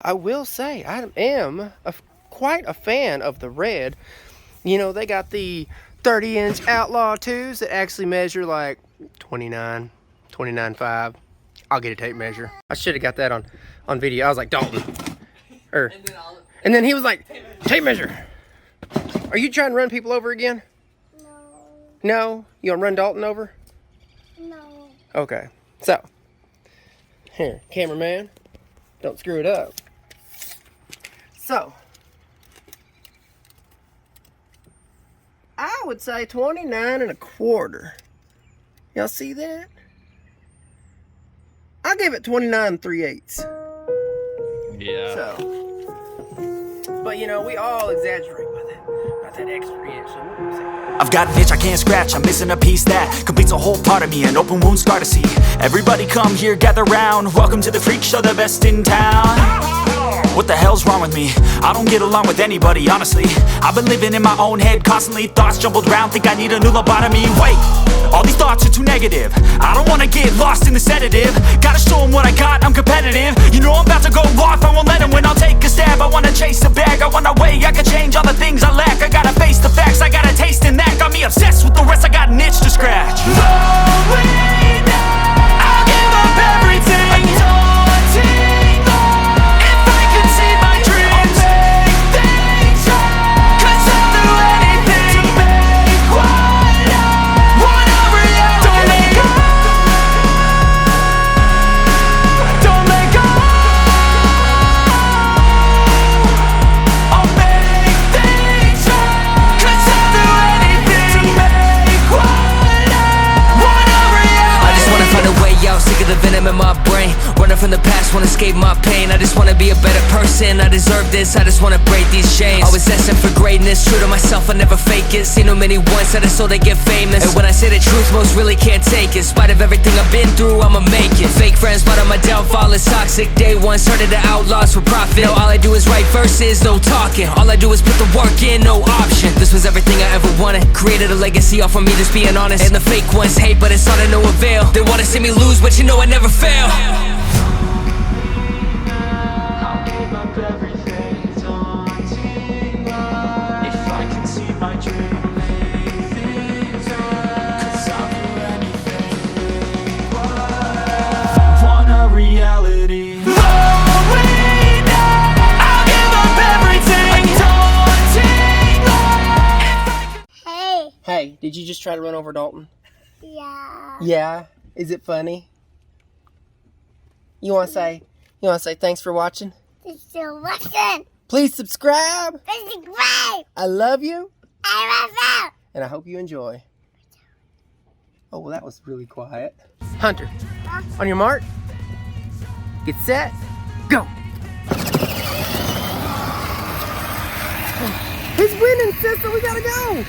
I will say, I am quite a fan of the red. You know, they got the 30-inch Outlaw 2s that actually measure like 29.5. I'll get a tape measure. I should have got that on video. I was like, Dalton. And then he was like, tape measure. Are you trying to run people over again? No. No? You want to run Dalton over? No. Okay. So, here, cameraman. Don't screw it up. So, I would say 29.25. Y'all see that? I'll give it 29 3/8. Yeah. So, but you know, we all exaggerate with it. Not that extra inch. So what would we say? I've got an itch I can't scratch, I'm missing a piece that completes a whole part of me, an open wound scar to see. Everybody come here, gather round, welcome to the freak show, the best in town. What the hell's wrong with me? I don't get along with anybody, honestly. I've been living in my own head constantly, thoughts jumbled round, think I need a new lobotomy. Wait, all these thoughts are too negative. I don't wanna get lost in the sedative. Gotta show them what I got, I'm competitive. You know I'm about to go off, I won't let them win. I'll take a stab, I wanna chase a bag. I wanna weigh, I can change all the things I lack. I gotta face the facts, I got a taste in that. Got me obsessed with the rest, I got an itch to scratch. Slowing down, I'll give up everything. Daunting love, if I could see my dreams, I'll make things right. 'Cause I'll do anything to make what I want a reality. Don't let go, don't let go. I'll make things right. 'Cause I'll do anything to make what I want a reality. I just wanna find a way out, sick of the venom in my brain. Running from the past, wanna escape my pain. I just wanna be a better person, I deserve this. I just wanna break these chains. Always asking for greatness, true to myself, I never fake it. Seen too many once that I so they get famous. And when I say the truth, most really can't take it. In spite of everything I've been through, I'ma make it. Fake friends, but on my downfall is toxic. Day one, started the outlaws for profit. Now all I do is write verses, no talking. All I do is put the work in, no option. This was everything I ever wanted. Created a legacy off of me, just being honest. And the fake ones hate, but it's all to no avail. They wanna see me lose, but you know I never fail. I'll give up everything, daunting love. If I can see my dream, make things right. 'Cause I'll do anything to make what I want a reality. Slowing down, I'll give up everything, daunting love. Hey. Hey, did you just try to run over Dalton? Yeah. Yeah. Is it funny? You wanna say thanks for watching? It's still watching. Please subscribe. This is great. I love you, I love you. and I hope you enjoy. Oh, well, that was really quiet. Hunter, on your mark, get set, go. He's winning, sister. We gotta go.